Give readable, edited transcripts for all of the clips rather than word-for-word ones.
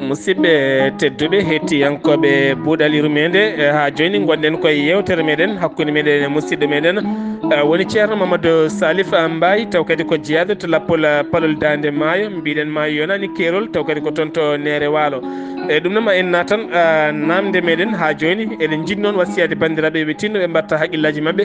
musidɓe tedduɓe hettiyankoɓe buuɗaliru mede ha joni gonɗen koye yewtere meɗen hakkude meɗen e musidɗo meɗen woni ceerno Mamadou Salif Mbaye taw kadi ko jeeyaɗo to lappol palol Dande Maayo mbiɗen maayo yonani Keerol taw kadi ko toon to Néré Walo e ɗum noon ma en natan namde meɗen ha joni eɗen jiɗi noon wasiyade bandiraɓe ɓe tinno ɓe mbatta haqqillaji mabɓe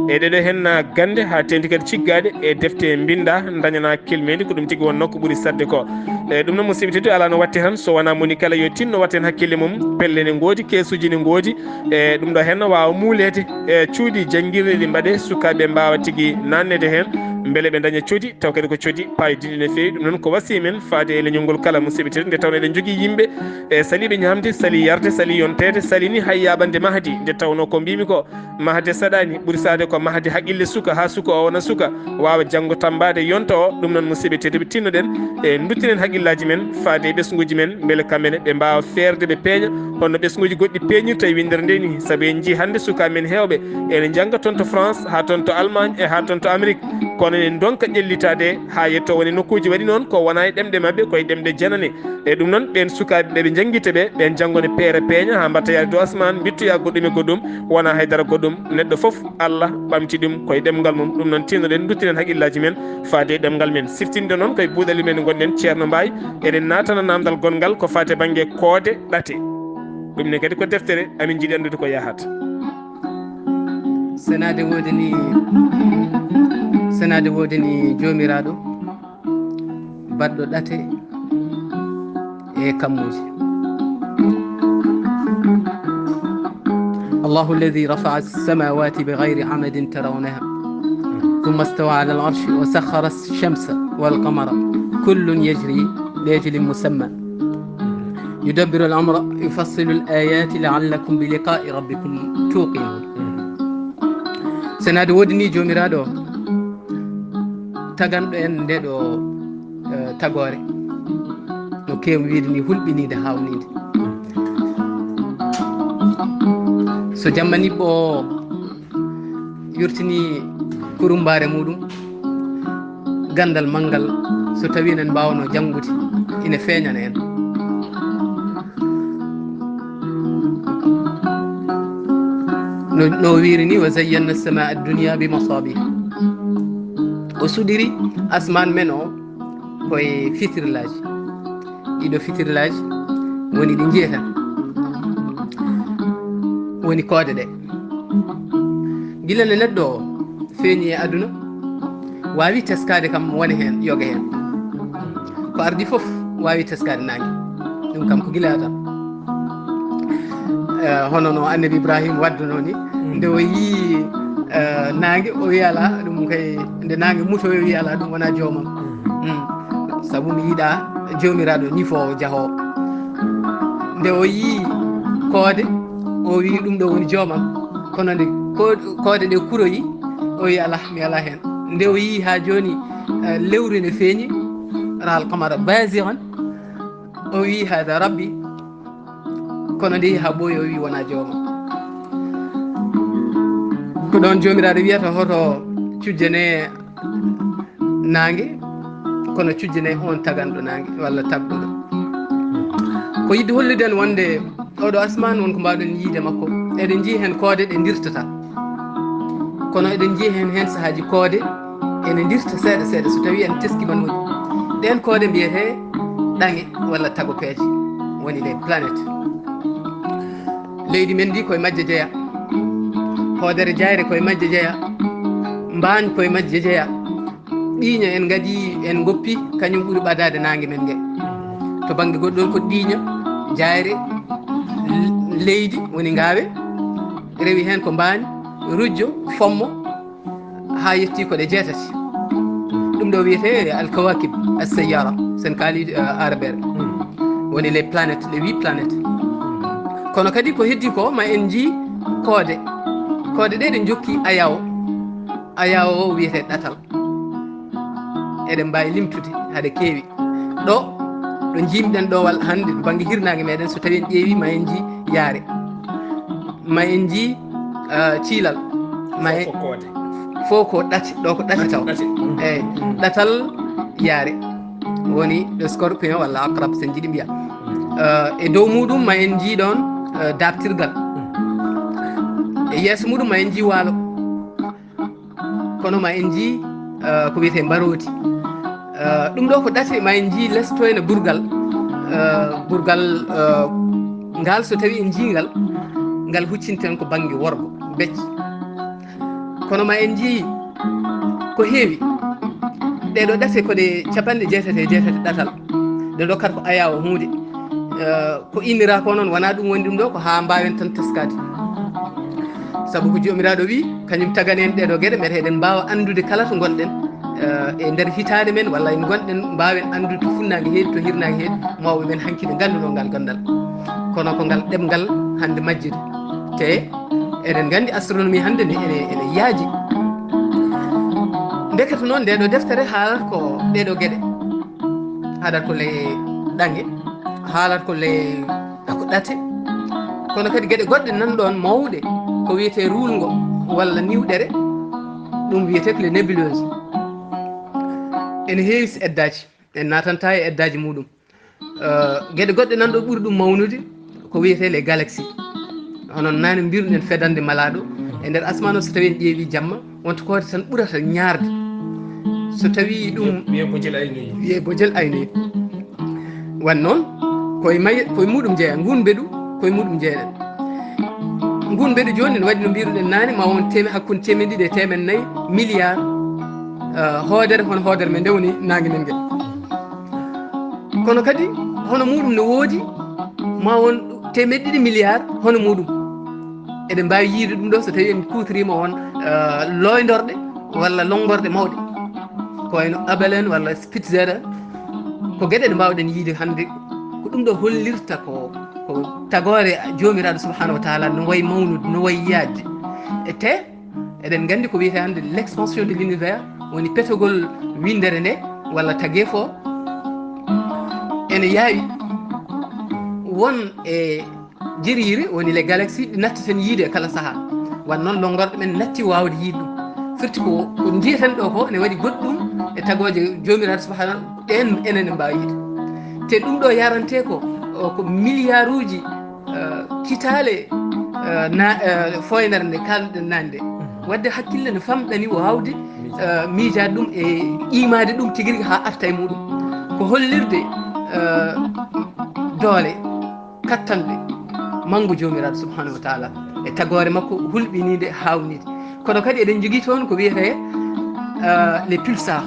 e ɗeɗo hen gande ha tendi kadi ciggade e defte binda dañana kilmedi ko ɗum tigui wonno ko ɓuuri sadde ko e ɗum noon musidɓe tedduɓe ala no watte tan so wona moni kala yo tinno watten hakkille mum pelle ne goodi keesuji ne goodi e ɗum ɗo henno wawa muulede e cuuɗi jangguirɗe ɗi mbaɗe sukaɓe mbawa tigui nannede hen beele ɓe daña coodi taw kadi ko coodi paydiɗi no fewi ɗum noon ko wasi men faade e leñol ngol kala musidɓe tedduɓe nde tawno eɗen jogui yimɓe e saliɓe ñamde sali yarde sali yontede salini hay yaɓande mahdi nde tawno ko mbimi ko mahde saɗani ɓuuri sade ko mahde haqqille suka ha suka o wona suka wawa janggo tambade yonta o ɗum noon musidɓe tedduɓe tinnoɗen e duttinen haqqillaji men faade e ɓesguji men beele kamɓene ɓe mbawa feerde ɓe peeña honno ɓesguji goɗɗi peeñirta e windere nde ni saabu en jii hande sukaɓe men hewɓe ene jangga toon to France ha toon to Allemagne e ha toon to Amérique kono en donka ƴellitade ha yetto woni nokkuji waɗi noon ko wona e ɗemɗe mabɓe koye ɗemɗe janane e ɗum noon ɓen sukaɓe ɓe janguita ɓe ɓen janggone peere peeña ha mbatta yaade dow asman bittoya goɗɗum e goɗɗum wona haydara goɗɗum neɗɗo foof Allah ɓamti ɗum koye ɗemgal mum ɗum noon tinnoɗen duttinen haqqillaji men faade e ɗemgal men siftinde noon koye buuɗali men gonɗen ceerno Mbaye eɗen natana namdal gongal ko fate banggue koode ɗate ɗum ne kadi ko deftere amin jiiɗi andude ko yahata senade wodini jomiraɗo baɗɗo ɗate e kammuji الله الذي رفع السماوات بغير عمد ترونها ثم استوى على العرش وسخر الشمس والقمر كل يجري لأجل مسمى يدبر الأمر يفصل الآيات لعلكم بلقاء ربكم توقنون senade wodini jomiraɗo taganɗo en ndeɗo tagore no kewi wiide ni hulɓinide hawnide so jamma niɓɓo o yurtini kurumbare muɗum gandal manggal so tawi en mbawno janggude ina feeñana en no wiiri ni wa zayyanna sama addunia bi masabih o suɗiri asman men o koye fitirlaji ɗiɗo fitirlaji woni ɗi jeetan woni koode ɗe gila nde neɗɗo o feeñi e aduna wawi teskade kam woni hen yoga hen ko ardi foof wawi teskade nangue ɗum kam ko gila tan hono no annabi Ibrahima wadduno ni nde o yii nangue o wi ala ɗum kay nde nangue muto o wi ala ɗum wona joomam saabu mi yiiɗa jomiraɗo ñifo jaaho nde o yii koode o wi ɗum ɗo woni joomam kono nde koode ɗe kuroyi o wi ala mi ala hen nde o yii ha joni lewru ne feeñi ral qamara basiran o wi hada rabbi kono nde ha ɓooyi o wi wona joomam ko ɗon jomiraɗo wiyata hoto cujjane nangue kono cujjane on taganɗo nangue walla tagɗuɗo ko yidde holliden wonde oɗo asman wonko mbawɗen yiide makko eɗen jii hen koode ɗe dirtata kono eɗen jii hen saahaji koode ene dirta seeɗa seeɗa so tawi en teskima moƴƴi ɗen koode mbiyete ɗange walla tago peeje woni les planète leydi men ndi koye majje jeeya hoodere jayre koye majje jeeya mbaañ koye majje jeeya ɗiiña en gadi en goppi kañum ɓuuri ɓadade nangue men gue to banggue goɗɗon ko ɗiiña jayre leydi woni ngaawe rewi hen ko mbaañ rujjo fommo ha yetti ko ɗe jeetati ɗum ɗo wiyete alkawakib assayara sen kaali arabere woni les planètes les 8 planètes kono kadi ko heddi ko ma en jii koode ɗe ɗe jokki ayawo o wiyete ɗatal eɗen mbawi limtude haɗa keewi ɗo jimɗen ɗowal hande banggue hirnage meɗen so tawi en ƴeewi ma en jii yaare ma en jii ciilal may fof ko ɗati ɗo ko ɗati taw eyyi ɗatal yaare woni ɗo scorpion walla acrabe sen jiiɗi mbiya e dow muɗum ma en jiiɗon dabtirgal e yeeso muɗum ma en jii waalo kono ma en jii ko wiyete mbarodi ɗum ɗo ko ɗate ma en jii lesto ene burgal ngal so tawi en jiingal ngal huccinten ko banggue worgo becce kono ma en jii ko heewi ɗeɗo ɗate koɗe 97 ɗatal ɗe dokkat ko ayawo hunde ko innira ko noon wona ɗum woni ɗum ɗo ko ha mbawen tan teskade saabu ko jomiraɗo wi kañum tagani en ɗeɗo gueɗe meɗen mbawa andude kala to gonɗen e nder hitande men walla en gonɗen mbawen andude to funnage heedi to hirnage heedi mawɓe men hankkide ganduno ngal gandal kono ko ngal ɗemgal hande majjide te eɗen gandi astronomie hande ni ene yaaji ndekete noon ndeɗo deftere haalat ko ɗeɗo gueɗe haalat ko le ɗangue haalat ko le ko ɗate kono kadi gueɗe goɗɗe nanɗon mawɗe ko wiyete rulgo walla niwɗere ɗum wiyete ko le nébuleuse ene heewi so eddaji en natanta e eddaji muɗum gueɗe goɗɗe nanɗo ɓuuri ɗum mawnude ko wiyete les galaxies onon nane mbiruɗen fedande malaɗo e nder asman o so tawi en ƴeewi jamma wonto kode tan ɓurata ñaarde so tawi ɗum wiye bojel aynoyi wan noon koye muɗum jeeya ngun mbeɗu koye muɗum jeeyaɗen ngun mbeɗu joni ne waɗi no mbiruɗen nane ma won hakkude 200 e 4 milliard hoodere hono hoodere men nde woni nangue men guel kono kadi hono muɗum ne woodi ma won 200 milliard hono muɗum eɗen mbawi yiide ɗum ɗo so tawi en kutorima on loydorɗe walla longorde mawɗe ko wayno Hubble en walla Spitzer ko gueɗe ɗe mbawɗen yiide hande ko ɗum ɗo hollirta ko tagore jomiraɗo subhanahu wa taala no wayi mawnude no wayi yaadde e te eɗen gandi ko wiyete hande l' expansion de l'univers woni petogol windere nde walla tague fo ene yaawi won e jiriri woni les galaxies ɗi nattiten yiide kala saaha wan noon longorɗe men natti wawde yiide ɗum firti ko jiyaten ɗo ko ne waɗi goɗɗum e tagoje jomiraɗo subhanahu ɗen enen en mbawi yiide te ɗum ɗo yarante ko milliard uji kitale foynere nde kalɗen nande wadde hakkille ne famɗani wawde miijade ɗum e qimade ɗum tigui rigui ha arta e muɗum ko hollirde doole kattanɗe manggo jomiraɗo subhanahu wa taala e tagore makko hulɓinide hawnide kono kadi eɗen jogui toon ko wiyete les pulsars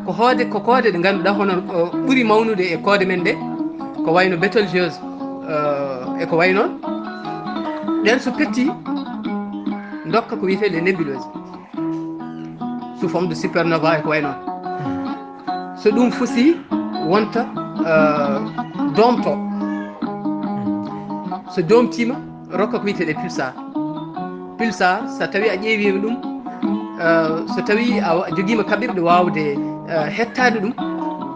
ko koode ɗe ganduɗa hono ɓuuri mawnude e koode men nde ko wayno Betelgeuse e ko way noon ɗen so petti dokka ko wiyete les nébuleuses sous forme de supernova e ko way noon so ɗum fusi wonta domto so domtima rokka ko wiyete les pulsar so tawi a ƴeewima ɗum so tawi a joguima kaɓirɗe wawde hettade ɗum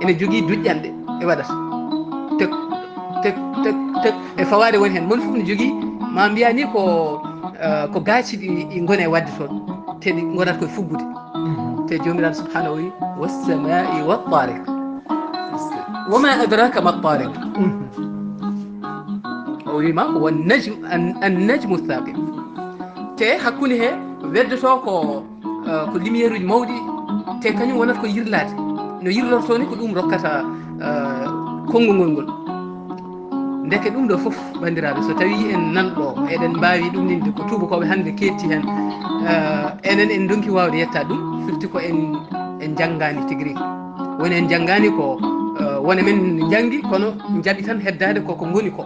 ene jogui duƴƴanɗe e waɗata tek tek tek tek e fawade woni hen moni foof ne jogui ma mbiya ni ko gaaci ɗi gone wadde toon te ɗi gonata koye fuggude te jomiraɗo subhanahu wi wassamai wattariq wama adraka ma tariq o wima ko annajmu thaqib te hakkude he weddoto ko lumiére uji mawɗi te kañum wonata ko yirlade no yirlorto ni ko ɗum rokkata konngol ngol ndeke ɗum ɗo foof bandiraɓe so tawi en nanɗo eɗen mbawi ɗumninde ko tubakoɓe hande ketti hen enen en donki wawde yettade ɗum firti ko en janggani tigui rigui woni en janggani ko wona men janggi kono jaaɓi tan heddade koko goni ko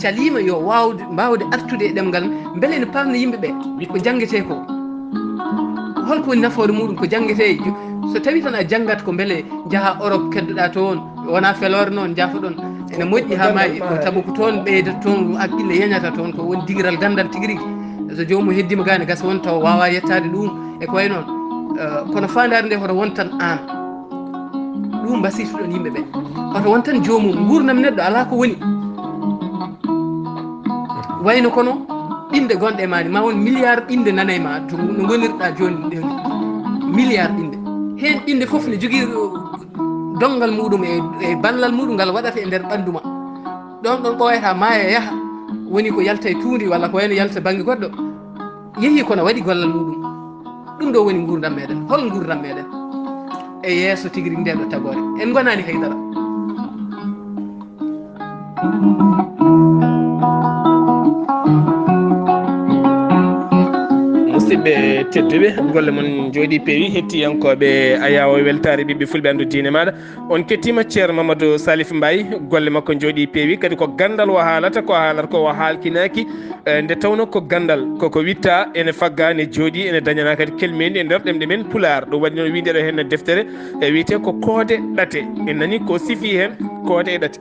calima yo mbawde artude e ɗemgal beele ne pamna yimɓeɓe ko janguete ko holko woni nafoore muɗum ko janguete so tawi tan a janggat ko beele jaaha Europe keddoɗa toon wona felore noon jaafoɗon ene moƴƴi ha maayi saabu ko toon ɓeydata toon haqqille yeñata toon ko woni digiral gandal tigui rigui so jomum heddima gane gasa won taw wawa yettade ɗum e ko way noon kono fandare nde hoto wontan an ɗum basiytoɗon yimɓeɓe hoto wontan jomum gurdam neɗɗo ala ko woni wayno kono ɓinde gonɗe e maani ma won milliard ɓinde nana e ma to no gonirɗa joni ɗe milliard ɓinde hen ɓinde fof ne jogui dongal muɗum e ballal muɗum ngal waɗata e nder ɓandu ma ɗon ɗon ɓooyata maaya yaaha woni ko yalta e tuundi walla ko wayno yalta banggue goɗɗo yeehi kono waɗi gollal muɗum ɗum ɗo woni gurdam meɗen hol gurdam meɗen e yesso tigui rigui ndeɗo tagore en gonani haydara musidɓe tedduɓe golle moon jooɗi peewi hettiyankoɓe ayawo weltare ɓiɓɓe fulɓe andu diine maɗa on kettima ceerno Mamadou Salif Mbaye golle makko jooɗi peewi kadi ko gandal o haalata ko haalata ko o halkinaki nde tawno ko gandal koko witta ene fagga ne jooɗi ene dañana kadi kelmedi e nder ɗemɗe men pular ɗum waɗi noon windeɗo hen deftere e wiyete ko koode ɗate en nani ko sifi hen koode e ɗate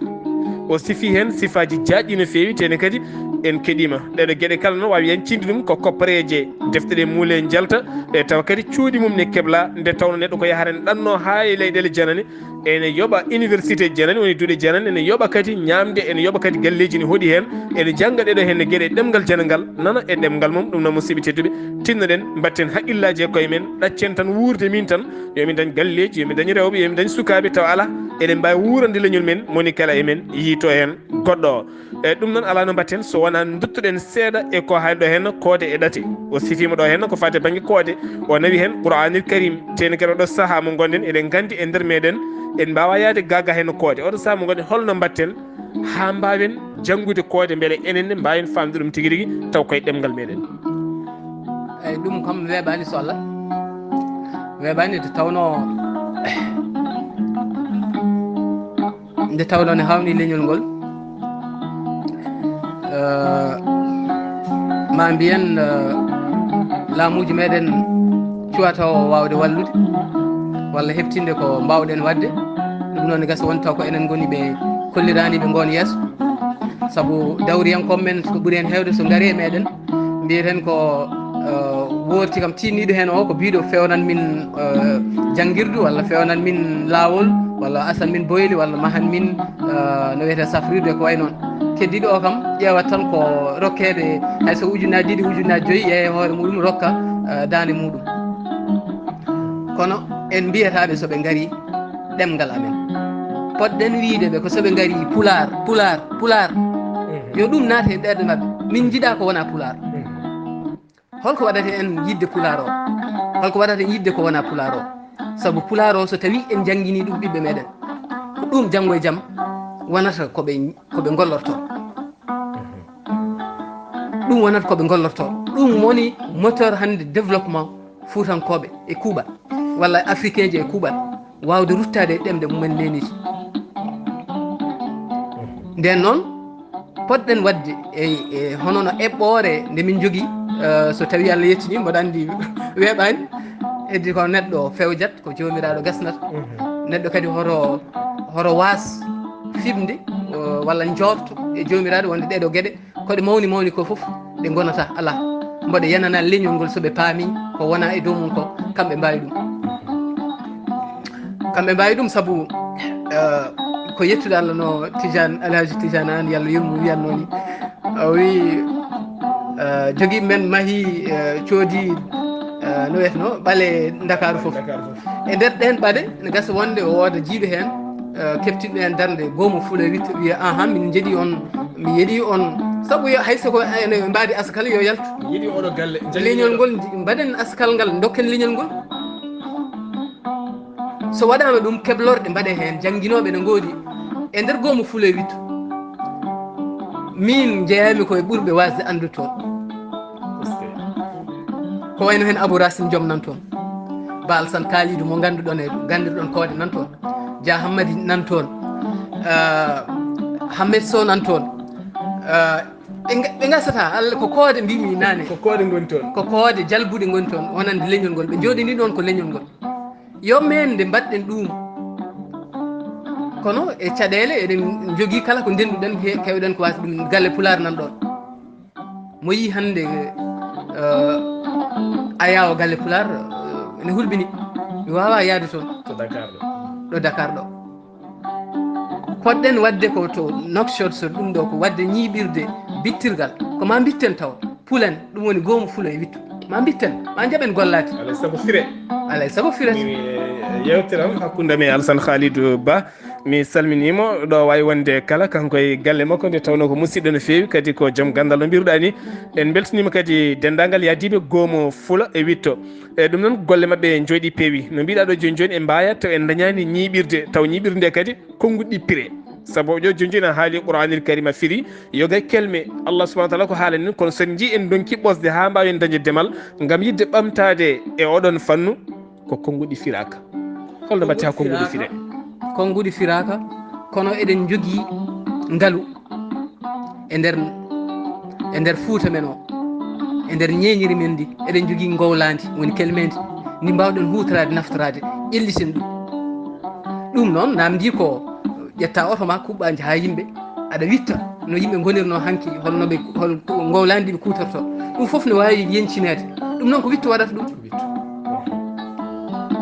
o sifi hen sifaji jaƴƴi no fewi tene kadi en keɗima ɗeɗo gueɗe kala noon wawi yancinde ɗum ko koppareje defteɗe muule jalta e tawa kadi cuuɗi mum ne kebla nde tawno neɗɗo ko yahata ne ɗanno ha e leyɗele janane ene yooɓa université janane woni duuɗe janane ene yooɓa kadi ñamde ene yooɓa kadi galleji ne hooɗi hen ene jangga ɗeɗo henne gueɗe ɗemgal janangal nana e ɗemgal mum ɗum noon musidɓe tedduɓe tinnoɗen batten haqqillaji e koye men ɗaccen tan wurde min tan yomin dañ galleji yomin dañ rewɓe yomin dañ sukaɓe taw ala eɗen mbawi wurande leñol men moni kala e men yiito hen goɗɗo o eyyi ɗum noon ala no mbatten so wona duttoɗen seeɗa e ko hayɗo hen koode e ɗate o sifima ɗo hen ko fate banggue koode o nawi hen Qur'anil Karim teni kadi oɗo saaha mo gonɗen eɗen gandi e nder meɗen en mbawa yaade gaga hen koode oɗo saaha mo gonɗen holno mbatten ha mbawen janggude koode beele enenne mbawen famde ɗum tigui rigui taw koye ɗemgal meɗen eyyi ɗum kam weeɓani so Allah weeɓani to tawno nde tawno ne hawni leñol ngol ma mbiyen laamuji meɗen cuwata o wawde wallude walla heftinde ko mbawɗen wadde ɗum noon ne gasa won taw ko enen goni ɓe kolliraniɓe goon yeeso saabu dawriyankoɓe men ko ɓuuri hen hewde so gaari e meɗen mbiyeten ko woorti kam tinniɗo hen o ko biɗo fewnan min jangguirdu walla fewnan min lawol walla asan min boyli walla mahan min no wiyete safrirde ko way noon keddiɗo o kam ƴewat tan ko rokkede hayso ujunaji ɗiɗi ujunaji joyyi yeeye hoore muɗum rokka dande muɗum kono en mbiyataɓe soɓe gaari ɗemgal amen poɗɗen wiideɓe ko soɓe gaari pular yo ɗum naate e ɓerɗe mabɓe min jiiɗa ko wona pular holko waɗata en yidde pular o holko waɗata en yidde ko wona pular o saabu pular o so tawi en jangguini ɗum ɓiɓɓe meɗen ko ɗum janggo e jaam wonata koɓe gollorto ɗum wonata koɓe gollorto ɗum woni moteur hande développement fuutankoɓe e kuuɓal walla africain ji e kuuɓal wawde ruttade e ɗemɗe mumen neniti nden noon poɗɗen wadde e honono eɓɓore nde min jogui so tawi Allah yettini mboɗo andi weeɓani heddi ko neɗɗo fewjat ko jomiraɗo gasnata neɗɗo kadi hoto waas fibde walla jorto e jomiraɗo wonde ɗeɗo gueɗe koɗe mawni ko foof ɗe gonata ala mboɗo yanana leñol ngol soɓe paami ko wona e dow mum ko kamɓe mbawi ɗum saabu ko yettude Allah no Tidiane Alhaji Tidiane an yallah yurmo wiyanno ni o wi joguiɓe men maahi coodi no wiyeteno ɓaale Dakaru foof e nder ɗen ɓaɗe ne gasa wonde o wooda jiiɓe hen keftinɗo hen darde goomu Fuula witta wiya ahan min jeeɗi on mi yeeɗi on saabu hayso ko ene mbaadi askal yo yaltu yiiɗi oɗo galle leñol ngol mbaɗen askal ngal dokken leñol ngol so waɗama ɗum keblorɗe mbaɗe hen jangguinoɓe ne goodi e nder goomu Fuula wittu min jeeyami koye ɓurɓe wasde andude toon ko wayno hen Abou Racine Diom nan toon Ba Alassane Kalidou mo ganduɗon e gandirɗon koode nan toon Dia Hammadi nan toon Hammed Sow nan toon ɓe gasata Allah ko koode mbimi nane ko koode goni toon ko koode jalbuɗe goni toon wonande leñol ngol ɓe jooɗini ɗon ko leñol ngol yo men nde mbaɗɗen ɗum kono e caɗele eɗen jogui kala ko ndenduɗen kewɗen ko wasa ɗum galle Pular nan ɗon mo yi hande ayawo galle Pular ne hulɓini mi wawa yaade toon ɗo Dakar ɗo poɗɗen wadde ko to Nouakchott so ɗum ɗo ko wadde ñiɓirde bittirgal ko ma bitten taw pulen ɗum woni goomu fulo e wittu ma bitten ma jaɓen gollade alay saago fire alay saago firete yewteram hakkude men Alassane Khalidou Ba mi salminimo ɗo wawi wonde kala kanko e galle makko nde tawno ko musidɗo no fewi kadi ko joom gandal no mbiruɗa ni en beltanima kadi dendagal yadiɓe goomo fulo e witto e ɗum noon golle mabɓe jooɗi peewi no mbiɗa ɗo joni joni en mbayat taw en dañani ñiɓirde taw ñiɓirde kadi konnguɗi piré saabu jo joni joni a haali qouranil karima firi yoga kelme Allah subahana taala ko haalani kono sen ji en donki ɓosde ha mbawen dañde demal gam yidde ɓamtade e oɗon fannu ko konnguɗi firaka holno mbatta konnguɗi fire konnguɗi firaka kono eɗen jogui ngaalu e nder Fouta men o e nder ñeñiri men ndi eɗen jogui gowlandi woni kelmedi ndi mbawɗen hutorade naftorade ƴelliten ɗum noon namdi ko ƴetta oto ma kuɓɓa jaaha yimɓe aɗa witta no yimɓe gonirno hanki holnoɓe hol gowlandi ɓe kutorto ɗum foof ne wawi yencinede ɗum noon ko wittu waɗata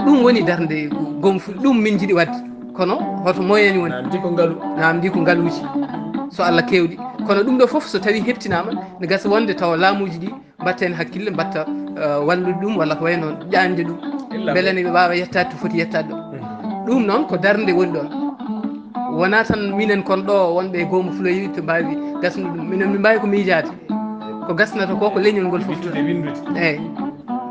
ɗum woni darde goomu fulo ɗum min jiiɗi wadde kono hoto moyen woni namdi ko ngaaluji so Allah kewɗi kono ɗum ɗo foof so tawi heptinama ne gasa wonde tawa laamuji ɗi mbatta hen hakkille mbatta wallude ɗum walla ko wayno ƴande ɗum beele ne ɓe wawa yettade to foti yettade ɗo ɗum noon ko darde woni ɗon wona tan minen kon ɗo wonɓe goomu fulo yiwi to mbawi gasnude ɗum minen min mbawi ko miijade ko gasnata ko leñol ngol foof eyyi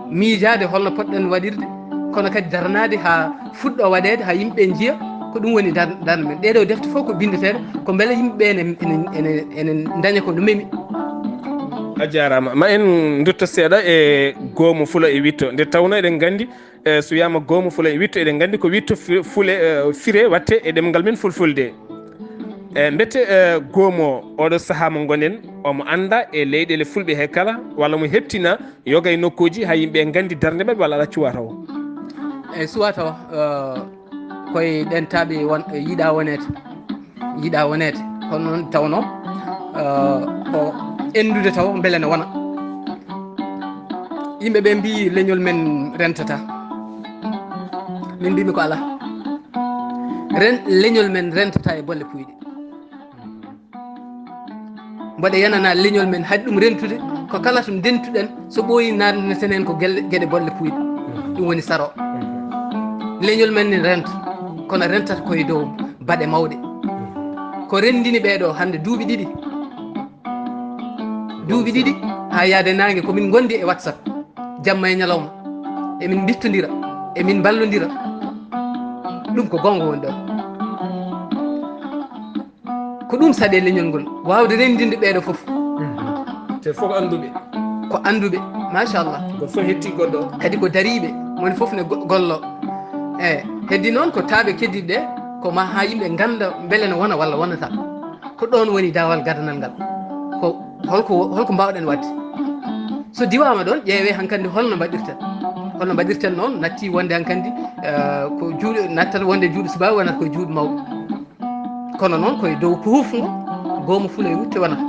miijade holno poɗɗen waɗirde kono kadi darnade ha fuɗɗo waɗede ha yimɓe jiiya ko ɗum woni darde men ɗeɗo defte fof ko bindeteɗe ko beele yimɓeɓe ene daña ko no memi a jarama ma en dutto seeɗa e goomu fulo e witto nde tawno eɗen gandi so wiyama goomu fulo e witto eɗen gandi ko witto fule fire watte e ɗemgal men fulfulde mbette goomo oɗo saaha mo gonen omo anda e leyɗele fulɓe he kala walla mo heptina yoga e nokkuji ha yimɓe gandi darde mabɓe walla ala cuwa taw eyyi suwa taw koye ɗen taaɓe yiiɗa wonede kono noon tawno ko endude taw beele ne wona yimɓeɓe mbi leñol men rentata min mbimi ko ala leñol men rentata e bolle puyɗe mboɗe yanana leñol men haɗi ɗum rentude ko kala to dentuɗen so ɓooyi nadneten hen ko gueɗe bolle puyɗe ɗum woni saro leñol men ne renta kono rentata koye dow baɗe mawɗe ko rendini ɓeɗo hande duuɓi ɗiɗi ha yaade nangue komin gondi e WhatsApp jamma e ñalawma emin bittodira emin ballodira ɗum ko gonga woni ɗon ko ɗum saɗe leñol ngol wawde rendinde ɓeɗo foof te fof ko anduɓe machallah ko fof hetti goɗɗo kadi ko dariɓe woni foof ne gollo eyyi heddi noon ko taaɓe keddiɗe ɗe ko ma ha yimɓe ganda beele ne wona walla wonata ko ɗon woni dawal gadanal ngal ko holko mbawɗen wadde so diwama ɗon ƴeewe hankkandi holno mbaɗirten noon natti wonde hankkandi ko juuɗe nattat wonde juuɗe subaɓe wonata koye juuɗe mawɓe kono noon koye dow hufgo goomu fulo e wutte wonata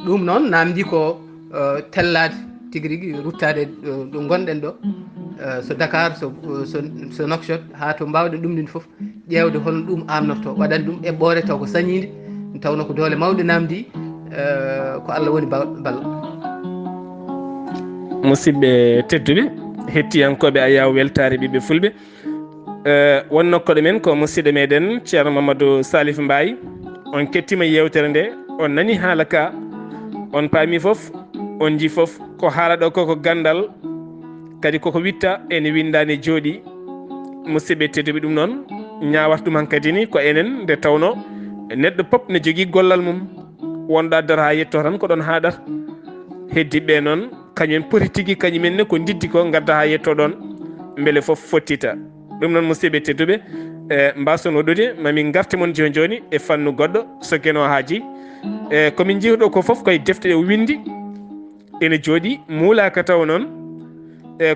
ɗum noon namdi ko tellade tigui rigui ruttade ɗo gonɗen ɗo so Dakar so Nouakchott ha to mbawɗen ɗum ɗin foof ƴewde holno ɗum amnorto waɗande ɗum eɓɓore taw ko sañide tawno ko doole mawɗe namdi ko Allah woni ballo musidɓe tedduɓe hettiyankoɓe Ayaw weltare ɓiɓɓe fulɓe won nokkoɗo men ko musidɗo meɗen ceerno Mamadou Salif Mbaye on kettima yewtere nde on nani haala ka on paami foof on ji foof ko haala ɗo koko gandal kadi koko witta ene windani jooɗi musidɓe tedduɓe ɗum noon ñawata ɗum hankkadi ni ko enen nde tawno neɗɗo pop ne jogui gollal mum wonɗo addata ha yetto tan ko ɗon haɗata heddiɓe noon kañumen poti tigui kañumenne ko diddi ko gadda ha yetto ɗon beele foof fottita ɗum noon musidɓe tedduɓe mbason woɗude mamin garte moon joni joni e fannu goɗɗo so gueno haaji komin jiihuɗo ko foof koye defte ɗe windi ene jooɗi muulaka taw noon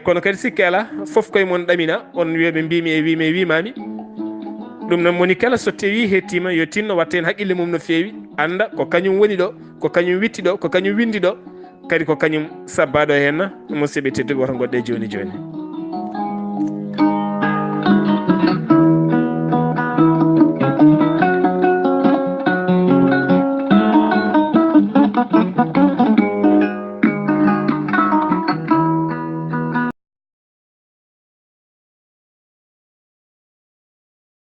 kono kadi sikki ala foof koye moon ɗamina on wiyaɓe mbimi e wimami ɗum noon moni kala so tawi hettima yo tinno watta hen haqqille mum no fewi anda ko kañum woni ɗo ko kañum witti ɗo ko kañum windi ɗo kadi ko kañum sabbaɗo henna musidɓe tedduɓe woto goɗɗe joni joni